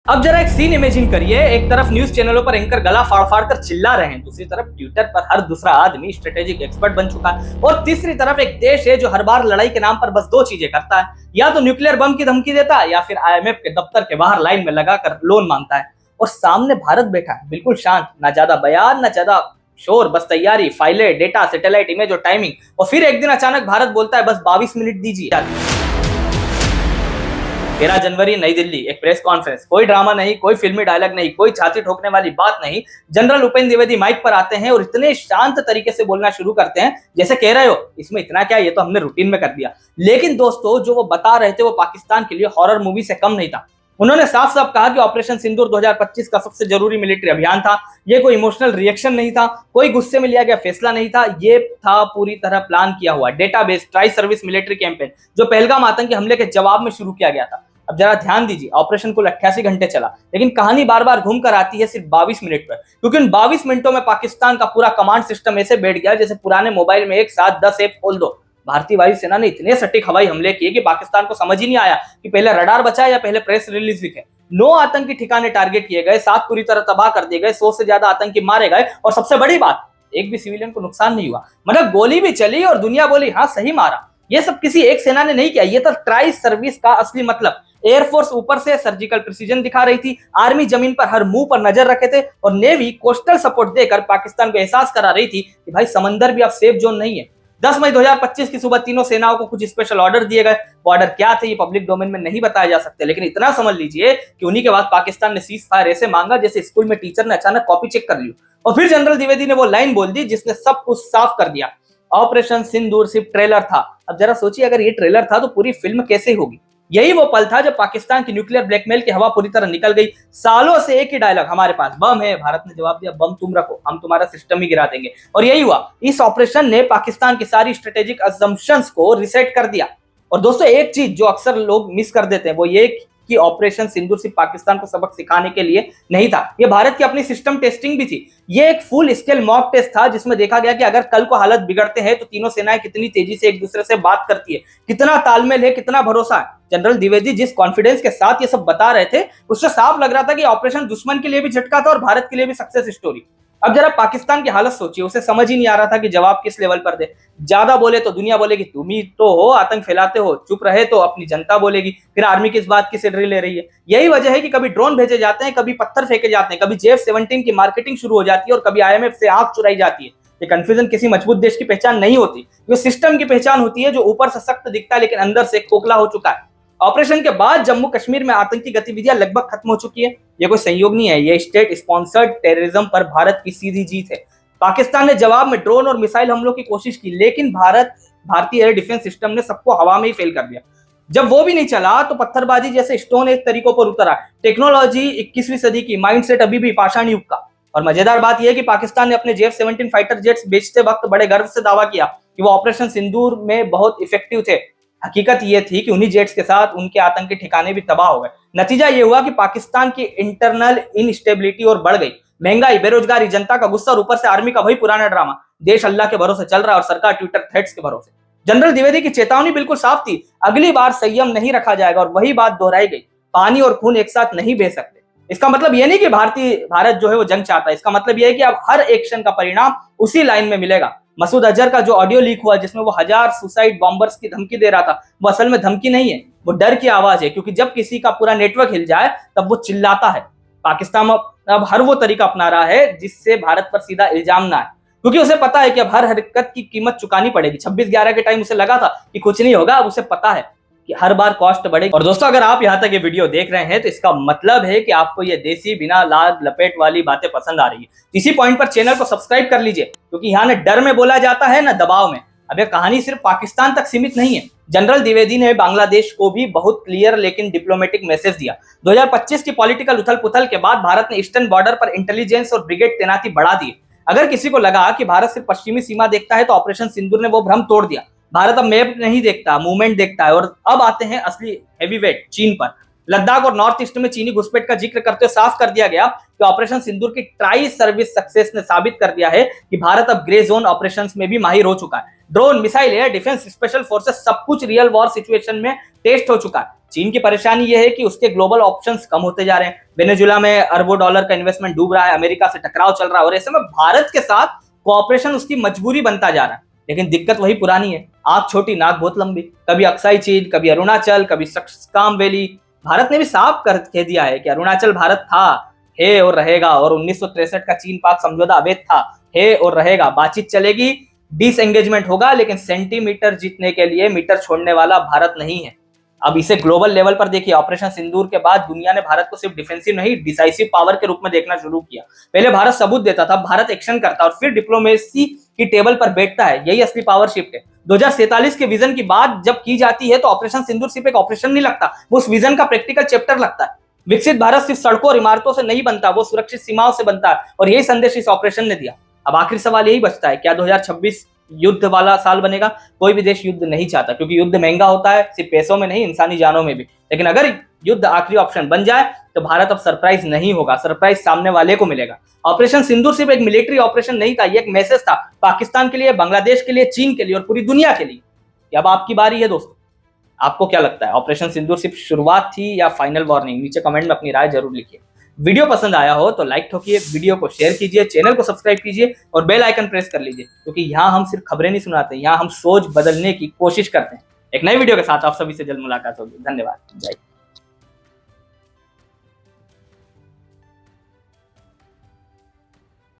अब जरा एक सीन इमेजिन करिए, एक तरफ न्यूज चैनलों पर एंकर गला फाड़ फाड़ कर चिल्ला रहे हैं, दूसरी तरफ ट्विटर पर हर दूसरा आदमी स्ट्रेटेजिक एक्सपर्ट बन चुका है, और तीसरी तरफ एक देश है जो हर बार लड़ाई के नाम पर बस दो चीजें करता है, या तो न्यूक्लियर बम की धमकी देता है या फिर आईएमएफ के दफ्तर के बाहर लाइन में लगाकर लोन मांगता है। और सामने भारत बैठा है बिल्कुल शांत, ना ज्यादा बयान ना ज्यादा शोर, बस तैयारी, फाइलें, डेटा, सैटेलाइट इमेज और टाइमिंग। और फिर एक दिन अचानक भारत बोलता है बस 22 मिनट दीजिए। 13 जनवरी नई दिल्ली, एक प्रेस कॉन्फ्रेंस, कोई ड्रामा नहीं, कोई फिल्मी डायलॉग नहीं, कोई छाती ठोकने वाली बात नहीं। जनरल उपेंद्र द्विवेदी माइक पर आते हैं और इतने शांत तरीके से बोलना शुरू करते हैं जैसे कह रहे हो इसमें इतना क्या, ये तो हमने रूटीन में कर दिया। लेकिन दोस्तों, जो वो बता रहे थे वो पाकिस्तान के लिए हॉरर मूवी से कम नहीं था। उन्होंने साफ साफ कहा कि ऑपरेशन सिंदूर 2025 का सबसे जरूरी मिलिट्री अभियान था। ये कोई इमोशनल रिएक्शन नहीं था, कोई गुस्से में लिया गया फैसला नहीं था, ये था पूरी तरह प्लान किया हुआ database tri service military campaign, जो पहलगाम आतंकी हमले के जवाब में शुरू किया गया था। अब जरा ध्यान दीजिए, ऑपरेशन कुल 88 घंटे चला, लेकिन कहानी बार बार घूम कर आती है सिर्फ 22 मिनट पर, क्योंकि उन 22 मिनटों में पाकिस्तान का पूरा कमांड सिस्टम ऐसे बैठ गया जैसे पुराने मोबाइल में एक साथ 10 ऐप खोल दो। भारतीय वायुसेना ने इतने सटीक हवाई हमले किए कि पाकिस्तान को समझ ही नहीं आया कि पहले रडार बचा या पहले प्रेस रिलीज दिखे। 9 आतंकी ठिकाने टारगेट किए गए, 7 पूरी तरह तबाह कर दिए गए, 100 से ज्यादा आतंकी मारे गए, और सबसे बड़ी बात, एक भी सिविलियन को नुकसान नहीं हुआ। मतलब गोली भी चली और दुनिया बोली हाँ सही मारा। ये सब किसी एक सेना ने नहीं किया, ये तो ट्राई सर्विस का असली मतलब। एयरफोर्स ऊपर से सर्जिकल प्रिसीजन दिखा रही थी, आर्मी जमीन पर हर मुंह पर नजर रखे थे, और नेवी कोस्टल सपोर्ट देकर पाकिस्तान को एहसास करा रही थी कि भाई समंदर भी अब सेफ जोन नहीं है। 10 मई 2025 की सुबह तीनों सेनाओं को कुछ स्पेशल ऑर्डर दिए गए। वो ऑर्डर क्या थे ये पब्लिक डोमेन में नहीं बताए जा सकते, लेकिन इतना समझ लीजिए कि उन्हीं के बाद पाकिस्तान ने सीज फायर ऐसे मांगा जैसे स्कूल में टीचर ने अचानक कॉपी चेक कर ली। और फिर जनरल द्विवेदी ने वो लाइन बोल दी जिसने सब कुछ साफ कर दिया, ऑपरेशन सिंदूर सिर्फ ट्रेलर था। अब जरा सोचिए, अगर ये ट्रेलर था तो पूरी फिल्म कैसे होगी। यही वो पल था जब पाकिस्तान की न्यूक्लियर ब्लैकमेल की हवा पूरी तरह निकल गई। सालों से एक ही डायलॉग, हमारे पास बम है, भारत ने जवाब दिया बम तुम रखो, हम तुम्हारा सिस्टम ही गिरा देंगे। और यही हुआ, इस ऑपरेशन ने पाकिस्तान की सारी स्ट्रेटेजिक असम्पशंस को रिसेट कर दिया। और दोस्तों, एक चीज जो अक्सर लोग मिस कर देते हैं वो ये कि ऑपरेशन सिंदूर सिर्फ पाकिस्तान को सबक सिखाने के लिए नहीं था, ये भारत की अपनी सिस्टम टेस्टिंग भी थी। ये एक फुल स्केल मॉक टेस्ट था जिसमें देखा गया कि अगर कल को हालत बिगड़ते हैं तो तीनों सेनाएं कितनी तेजी से एक दूसरे से बात करती है, कितना तालमेल है, कितना भरोसा है। जनरल द्विवेदी जिस कॉन्फिडेंस के साथ ये सब बता रहे थे, उससे साफ लग रहा था कि ऑपरेशन दुश्मन के लिए भी झटका था और भारत के लिए भी सक्सेस स्टोरी। अब जरा पाकिस्तान की हालत सोचिए, उसे समझ ही नहीं आ रहा था कि जवाब किस लेवल पर दे। ज्यादा बोले तो दुनिया बोलेगी तुम ही तो हो आतंक फैलाते हो, चुप रहे तो अपनी जनता बोलेगी, फिर आर्मी किस बात की सैलरी ले रही है। यही वजह है कि कभी ड्रोन भेजे जाते हैं, कभी पत्थर फेंके जाते हैं, कभी JF-17 की मार्केटिंग शुरू हो जाती है और कभी IMF से आंख चुराई जाती है। ये कंफ्यूजन किसी मजबूत देश की पहचान नहीं होती, ये सिस्टम की पहचान होती है जो ऊपर से सख्त दिखता है लेकिन अंदर से खोखला हो चुका है। ऑपरेशन के बाद जम्मू कश्मीर में आतंकी गतिविधियां लगभग खत्म हो चुकी है। ये कोई संयोग नहीं है, ये स्टेट स्पॉन्सर्ड टेररिज्म पर भारत की सीधी जीत है। पाकिस्तान ने जवाब में ड्रोन और मिसाइल हमलों की कोशिश की, लेकिन भारतीय एयर डिफेंस सिस्टम ने सबको हवा में ही फेल कर दिया। जब वो भी नहीं चला तो पत्थरबाजी जैसे स्टोन एज तरीकों पर उतरा। टेक्नोलॉजी 21वीं सदी की, माइंडसेट अभी भी पाषाण युग का। और मजेदार बात यह है कि पाकिस्तान ने अपने JF-17 फाइटर जेट्स बेचते वक्त बड़े गर्व से दावा किया कि वो ऑपरेशन सिंदूर में बहुत इफेक्टिव थे। हकीकत ये थी कि उन्हीं जेट्स के साथ उनके आतंकी ठिकाने भी तबाह हो गए। नतीजा ये हुआ कि पाकिस्तान की इंटरनल इनस्टेबिलिटी और बढ़ गई, महंगाई, बेरोजगारी, जनता का गुस्सा और ऊपर से आर्मी का वही पुराना ड्रामा, देश अल्लाह के भरोसे चल रहा है और सरकार ट्विटर थ्रेड्स के भरोसे। जनरल द्विवेदी की चेतावनी बिल्कुल साफ थी, अगली बार संयम नहीं रखा जाएगा, और वही बात दोहराई गई, पानी और खून एक साथ नहीं बह सकते। इसका मतलब यह नहीं कि भारत जो है वो जंग चाहता है, इसका मतलब यह है कि अब हर एक्शन का परिणाम उसी लाइन में मिलेगा। मसूद अजहर का जो ऑडियो लीक हुआ जिसमें वो 1000 सुसाइड बॉम्बर्स की धमकी दे रहा था, वो असल में धमकी नहीं है, वो डर की आवाज है, क्योंकि जब किसी का पूरा नेटवर्क हिल जाए तब वो चिल्लाता है। पाकिस्तान अब हर वो तरीका अपना रहा है जिससे भारत पर सीधा इल्जाम ना आए, क्योंकि उसे पता है कि अब हर हरकत की कीमत चुकानी पड़ेगी। 26/11 के टाइम उसे लगा था कि कुछ नहीं होगा, अब उसे पता है कि हर बार कॉस्ट बढ़ेगी। और दोस्तों, अगर आप यहाँ तक ये वीडियो देख रहे हैं तो इसका मतलब है कि आपको ये देसी बिना लाग लपेट वाली बातें पसंद आ रही है। इसी पॉइंट पर चैनल को सब्सक्राइब कर लीजिए, क्योंकि यहाँ न डर में बोला जाता है न दबाव में। अब ये कहानी सिर्फ पाकिस्तान तक सीमित नहीं है। जनरल द्विवेदी ने बांग्लादेश को भी बहुत क्लियर लेकिन डिप्लोमेटिक मैसेज दिया। 2025 की पॉलिटिकल उथल पुथल के बाद भारत ने ईस्टर्न बॉर्डर पर इंटेलिजेंस और ब्रिगेड तैनाती बढ़ा दी। अगर किसी को लगा कि भारत सिर्फ पश्चिमी सीमा देखता है तो ऑपरेशन सिंदूर ने वो भ्रम तोड़ दिया। भारत अब मैप नहीं देखता, मूवमेंट देखता है। और अब आते हैं असली हैवीवेट, चीन पर। लद्दाख और नॉर्थ ईस्ट में चीनी घुसपैठ का जिक्र करते हुए साफ कर दिया गया कि ऑपरेशन सिंदूर की ट्राई सर्विस सक्सेस ने साबित कर दिया है कि भारत अब ग्रे जोन ऑपरेशंस में भी माहिर हो चुका है। Drone, missile, air defence, special forces, सब कुछ रियल वॉर सिचुएशन में टेस्ट हो चुका है। चीन की परेशानी यह है कि उसके ग्लोबल ऑप्शंस कम होते जा रहे हैं। वेनेजुला में अरबों डॉलर का इन्वेस्टमेंट डूब रहा है, अमेरिका से टकराव चल रहा है और ऐसे में भारत के साथ कोऑपरेशन उसकी मजबूरी बनता जा रहा है। लेकिन दिक्कत वही पुरानी है, आंख छोटी नाक बहुत लंबी। कभी अक्साई चीन, कभी अरुणाचल, कभी सक्सकाम वैली। भारत ने भी साफ कर कह दिया है कि अरुणाचल भारत था, है और रहेगा, और 1963 का चीन पाक समझौता अवैध था, है और रहेगा। बातचीत चलेगी, डिसएंगेजमेंट होगा, लेकिन सेंटीमीटर जीतने के लिए मीटर छोड़ने वाला भारत नहीं है। अब इसे ग्लोबल लेवल पर देखिए, ऑपरेशन सिंदूर के बाद दुनिया ने भारत को सिर्फ डिफेंसिव नहीं, डिसाइसिव पावर के रूप में देखना शुरू किया। पहले भारत सबूत देता था, भारत एक्शन करता और फिर डिप्लोमेसी की टेबल पर बैठता है। यही असली पावर शिफ्ट है। 2047 के विजन की बात जब की जाती है तो ऑपरेशन सिंदूर सिर्फ एक ऑपरेशन नहीं लगता, वो उस विजन का प्रैक्टिकल चैप्टर लगता है। विकसित भारत सिर्फ सड़कों और इमारतों से नहीं बनता, वो सुरक्षित सीमाओं से बनता है, और यही संदेश इस ऑपरेशन ने दिया। अब आखिरी सवाल यही बचता है, क्या 2026 युद्ध वाला साल बनेगा? कोई भी देश युद्ध नहीं चाहता, क्योंकि युद्ध महंगा होता है, सिर्फ पैसों में नहीं, इंसानी जानों में भी। लेकिन अगर युद्ध आखिरी ऑप्शन बन जाए तो भारत अब सरप्राइज नहीं होगा, सरप्राइज सामने वाले को मिलेगा। ऑपरेशन सिंदूर सिर्फ एक मिलिट्री ऑपरेशन नहीं था, ये एक मैसेज था पाकिस्तान के लिए, बांग्लादेश के लिए, चीन के लिए और पूरी दुनिया के लिए। अब आपकी बारी है दोस्तों, आपको क्या लगता है, ऑपरेशन सिंदूर सिर्फ शुरुआत थी या फाइनल वार्निंग? नीचे कमेंट में अपनी राय जरूर लिखिए। वीडियो पसंद आया हो तो लाइक ठोकिए, वीडियो को शेयर कीजिए, चैनल को सब्सक्राइब कीजिए और बेल आइकन प्रेस कर लीजिए, क्योंकि यहाँ हम सिर्फ खबरें नहीं सुनाते, यहाँ हम सोच बदलने की कोशिश करते हैं। एक नई वीडियो के साथ आप सभी से जल्द मुलाकात होगी। धन्यवाद, जय।